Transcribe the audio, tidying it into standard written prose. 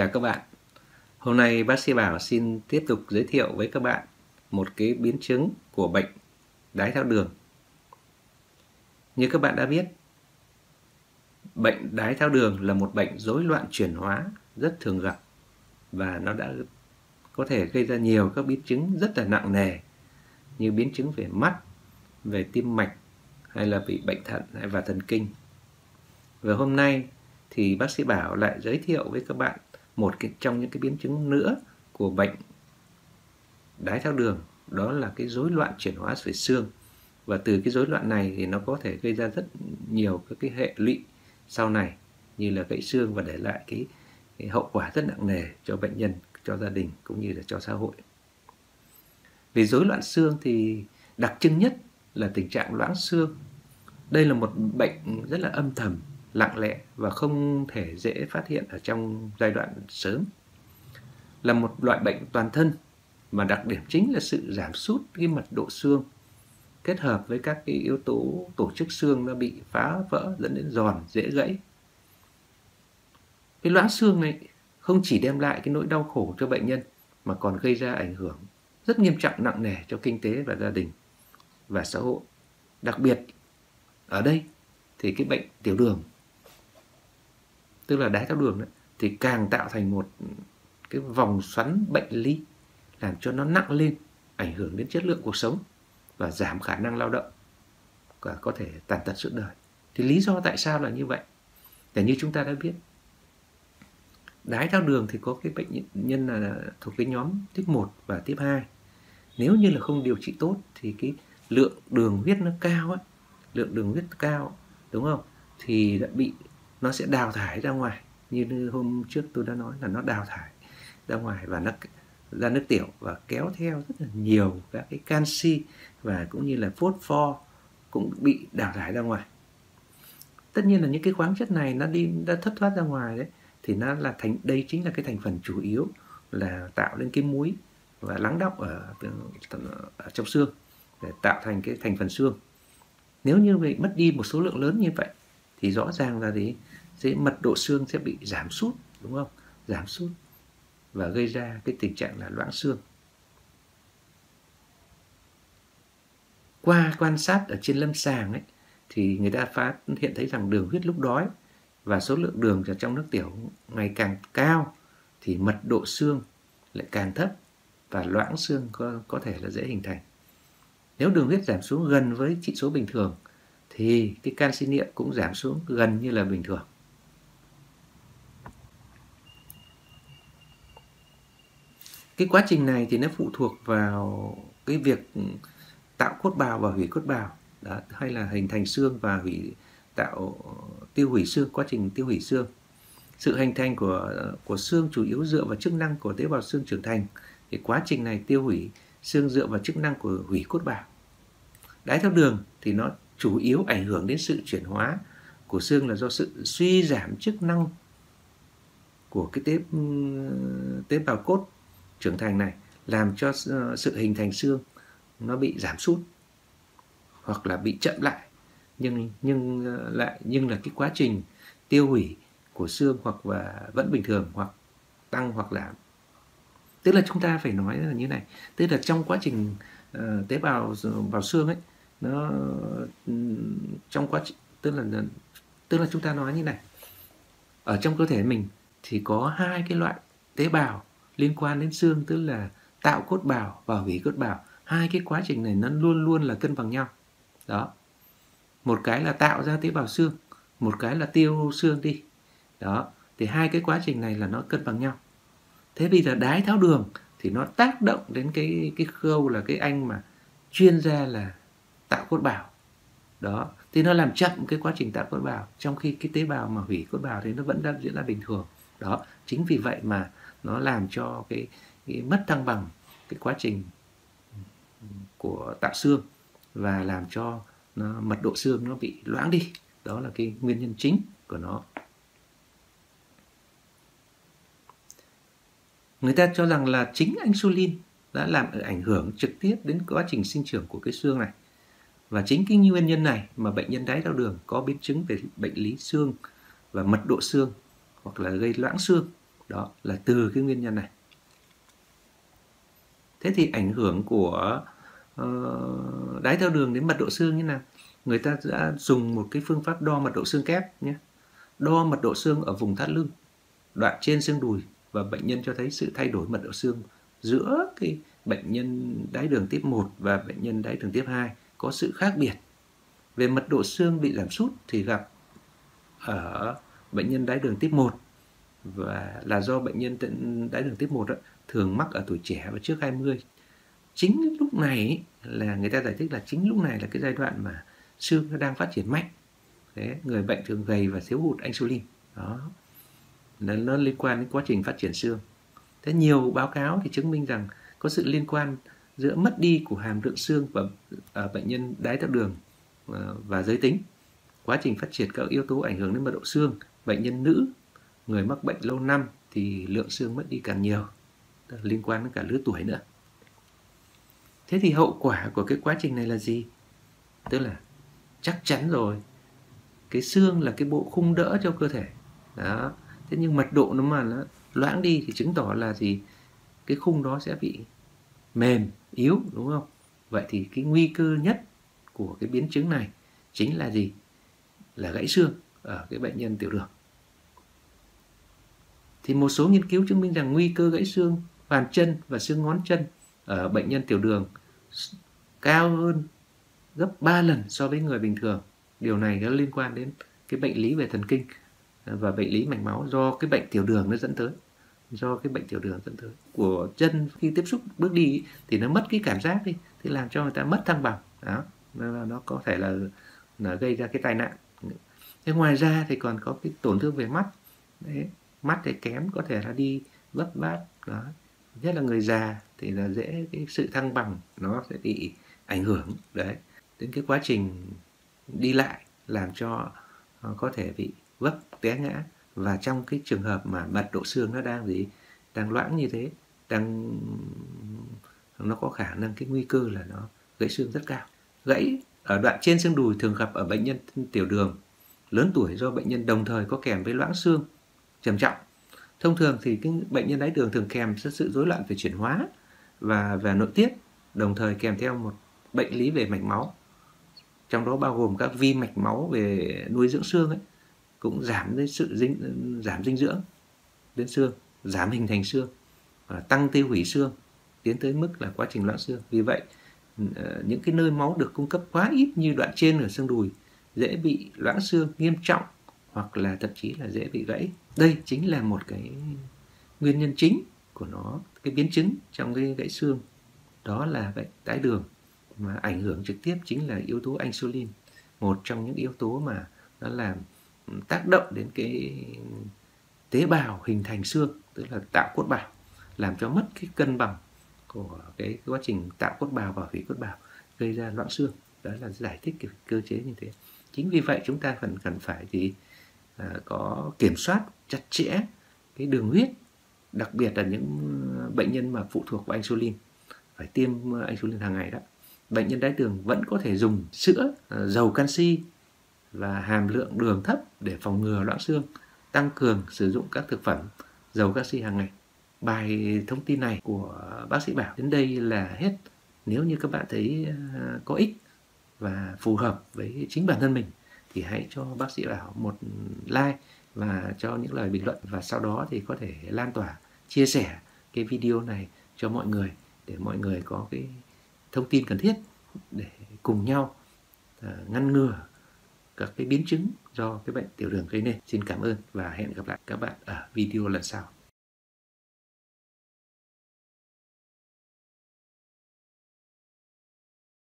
Chào các bạn. Hôm nay bác sĩ Bảo xin tiếp tục giới thiệu với các bạn một cái biến chứng của bệnh đái tháo đường. Như các bạn đã biết, bệnh đái tháo đường là một bệnh rối loạn chuyển hóa rất thường gặp và nó đã có thể gây ra nhiều các biến chứng rất là nặng nề như biến chứng về mắt, về tim mạch hay là bị bệnh thận và thần kinh. Và hôm nay thì bác sĩ Bảo lại giới thiệu với các bạn một trong những cái biến chứng nữa của bệnh đái tháo đường, đó là cái rối loạn chuyển hóa về xương. Và từ cái rối loạn này thì nó có thể gây ra rất nhiều các cái hệ lụy sau này như là gãy xương và để lại cái hậu quả rất nặng nề cho bệnh nhân, cho gia đình cũng như là cho xã hội. Về rối loạn xương thì đặc trưng nhất là tình trạng loãng xương. Đây là một bệnh rất là âm thầm, lặng lẽ và không thể dễ phát hiện ở trong giai đoạn sớm. Là một loại bệnh toàn thân mà đặc điểm chính là sự giảm sút cái mật độ xương kết hợp với các cái yếu tố tổ chức xương nó bị phá vỡ dẫn đến giòn, dễ gãy. Cái loãng xương này không chỉ đem lại cái nỗi đau khổ cho bệnh nhân mà còn gây ra ảnh hưởng rất nghiêm trọng nặng nề cho kinh tế và gia đình và xã hội. Đặc biệt ở đây thì cái bệnh tiểu đường, tức là đái tháo đường đấy, thì càng tạo thành một cái vòng xoắn bệnh lý làm cho nó nặng lên, ảnh hưởng đến chất lượng cuộc sống và giảm khả năng lao động và có thể tàn tật suốt đời. Thì lý do tại sao là như vậy? Để như chúng ta đã biết, đái tháo đường thì có cái bệnh nhân là thuộc cái nhóm type 1 và type 2. Nếu như là không điều trị tốt thì cái lượng đường huyết nó cao á, lượng đường huyết cao, đúng không? Thì nó sẽ đào thải ra ngoài. Như hôm trước tôi đã nói là nó đào thải ra ngoài và nó ra nước tiểu và kéo theo rất là nhiều các cái canxi và cũng như là phosphor cũng bị đào thải ra ngoài. Tất nhiên là những cái khoáng chất này đã thất thoát ra ngoài đấy thì nó là đây chính là cái thành phần chủ yếu là tạo lên cái múi và lắng đọng ở trong xương để tạo thành cái thành phần xương. Nếu như bị mất đi một số lượng lớn như vậy thì rõ ràng là mật độ xương sẽ bị giảm sút, đúng không? Giảm sút và gây ra cái tình trạng là loãng xương. Qua quan sát ở trên lâm sàng ấy, thì người ta phát hiện thấy rằng đường huyết lúc đói và số lượng đường ở trong nước tiểu ngày càng cao thì mật độ xương lại càng thấp và loãng xương có thể là dễ hình thành. Nếu đường huyết giảm xuống gần với chỉ số bình thường thì cái canxi niệm cũng giảm xuống gần như là bình thường. Cái quá trình này thì nó phụ thuộc vào cái việc tạo cốt bào và hủy cốt bào đó, hay là hình thành xương và tiêu hủy xương, quá trình tiêu hủy xương. Sự hình thành của xương chủ yếu dựa vào chức năng của tế bào xương trưởng thành. Thì quá trình này tiêu hủy xương dựa vào chức năng của hủy cốt bào. Đái tháo đường thì nó chủ yếu ảnh hưởng đến sự chuyển hóa của xương là do sự suy giảm chức năng của cái tế bào cốt trưởng thành này, làm cho sự hình thành xương nó bị giảm sút hoặc là bị chậm lại, nhưng là cái quá trình tiêu hủy của xương vẫn bình thường hoặc tăng hoặc giảm. Tức là chúng ta phải nói là như này, tức là trong quá trình tế bào vào xương ấy, nó trong quá trình tức là chúng ta nói như này, ở trong cơ thể mình thì có hai cái loại tế bào liên quan đến xương, tức là tạo cốt bào và hủy cốt bào. Hai cái quá trình này nó luôn luôn là cân bằng nhau. Đó. Một cái là tạo ra tế bào xương, một cái là tiêu xương đi. Đó. Thì hai cái quá trình này là nó cân bằng nhau. Thế bây giờ đái tháo đường thì nó tác động đến cái khâu là cái anh mà chuyên gia là tạo cốt bào. Đó. Thì nó làm chậm cái quá trình tạo cốt bào, trong khi cái tế bào mà hủy cốt bào thì nó vẫn đang diễn ra bình thường. Đó. Chính vì vậy mà nó làm cho cái mất thăng bằng cái quá trình của tạo xương và làm cho mật độ xương nó bị loãng đi. Đó là cái nguyên nhân chính của nó. Người ta cho rằng là chính insulin đã làm ảnh hưởng trực tiếp đến quá trình sinh trưởng của cái xương này. Và chính cái nguyên nhân này mà bệnh nhân đái tháo đường có biến chứng về bệnh lý xương và mật độ xương hoặc là gây loãng xương Đó là từ cái nguyên nhân này. Thế thì ảnh hưởng của đái tháo đường đến mật độ xương như nào? Người ta đã dùng một cái phương pháp đo mật độ xương kép nhé. Đo mật độ xương ở vùng thắt lưng, đoạn trên xương đùi, và bệnh nhân cho thấy sự thay đổi mật độ xương giữa cái bệnh nhân đái đường tiếp 1 và bệnh nhân đái đường tiếp 2 có sự khác biệt. Về mật độ xương bị giảm sút thì gặp ở bệnh nhân đái đường tiếp 1, và là do bệnh nhân đái đường tiếp 1 thường mắc ở tuổi trẻ và trước 20. Chính lúc này là người ta giải thích là chính lúc này là cái giai đoạn mà xương nó đang phát triển mạnh. Thế, người bệnh thường gầy và thiếu hụt insulin. Đó. Nó liên quan đến quá trình phát triển xương. Thế nhiều báo cáo thì chứng minh rằng có sự liên quan giữa mất đi của hàm lượng xương và bệnh nhân đái tháo đường và giới tính. Quá trình phát triển các yếu tố ảnh hưởng đến mật độ xương. Bệnh nhân nữ, người mắc bệnh lâu năm thì lượng xương mất đi càng nhiều, liên quan đến cả lứa tuổi nữa. Thế thì hậu quả của cái quá trình này là gì? Tức là chắc chắn rồi, cái xương là cái bộ khung đỡ cho cơ thể. Đó. Thế nhưng mật độ nó loãng đi thì chứng tỏ là gì? Cái khung đó sẽ bị mềm, yếu, đúng không? Vậy thì cái nguy cơ nhất của cái biến chứng này chính là gì? Là gãy xương ở cái bệnh nhân tiểu đường. Thì một số nghiên cứu chứng minh rằng nguy cơ gãy xương bàn chân và xương ngón chân ở bệnh nhân tiểu đường cao hơn gấp 3 lần so với người bình thường. Điều này nó liên quan đến cái bệnh lý về thần kinh và bệnh lý mạch máu do cái bệnh tiểu đường nó dẫn tới. Của chân khi tiếp xúc bước đi thì nó mất cái cảm giác đi, thì làm cho người ta mất thăng bằng. Đó, nó có thể là gây ra cái tai nạn. Thế ngoài ra thì còn có cái tổn thương về mắt. Đấy, mắt thì kém, có thể là đi vấp vát. Đó. Nhất là người già thì là dễ cái sự thăng bằng nó sẽ bị ảnh hưởng. Đấy, đến cái quá trình đi lại làm cho có thể bị vấp té ngã. Và trong cái trường hợp mà mật độ xương nó đang loãng như thế, nó có khả năng cái nguy cơ là nó gãy xương rất cao. Gãy ở đoạn trên xương đùi thường gặp ở bệnh nhân tiểu đường lớn tuổi do bệnh nhân đồng thời có kèm với loãng xương trầm trọng. Thông thường thì cái bệnh nhân đái đường thường kèm sự rối loạn về chuyển hóa và nội tiết, đồng thời kèm theo một bệnh lý về mạch máu, trong đó bao gồm các vi mạch máu về nuôi dưỡng xương cũng giảm đến giảm dinh dưỡng đến xương, giảm hình thành xương, tăng tiêu hủy xương, tiến tới mức là quá trình loãng xương. Vì vậy những cái nơi máu được cung cấp quá ít như đoạn trên ở xương đùi dễ bị loãng xương nghiêm trọng, hoặc là thậm chí là dễ bị gãy. Đây chính là một cái nguyên nhân chính của nó, cái biến chứng trong cái gãy xương. Đó là bệnh đái đường, mà ảnh hưởng trực tiếp chính là yếu tố insulin, một trong những yếu tố mà nó làm tác động đến cái tế bào hình thành xương, tức là tạo cốt bào, làm cho mất cái cân bằng của cái quá trình tạo cốt bào và hủy cốt bào, gây ra loãng xương. Đó là giải thích cái cơ chế như thế. Chính vì vậy chúng ta cần phải có kiểm soát chặt chẽ cái đường huyết, đặc biệt là những bệnh nhân mà phụ thuộc vào insulin, phải tiêm insulin hàng ngày đó. Bệnh nhân đái đường vẫn có thể dùng sữa giàu canxi và hàm lượng đường thấp để phòng ngừa loãng xương, tăng cường sử dụng các thực phẩm giàu canxi hàng ngày. Bài thông tin này của bác sĩ Bảo đến đây là hết. Nếu như các bạn thấy có ích và phù hợp với chính bản thân mình thì hãy cho bác sĩ Bảo một like và cho những lời bình luận, và sau đó thì có thể lan tỏa, chia sẻ cái video này cho mọi người để mọi người có cái thông tin cần thiết để cùng nhau ngăn ngừa các cái biến chứng do cái bệnh tiểu đường gây nên. Xin cảm ơn và hẹn gặp lại các bạn ở video lần sau.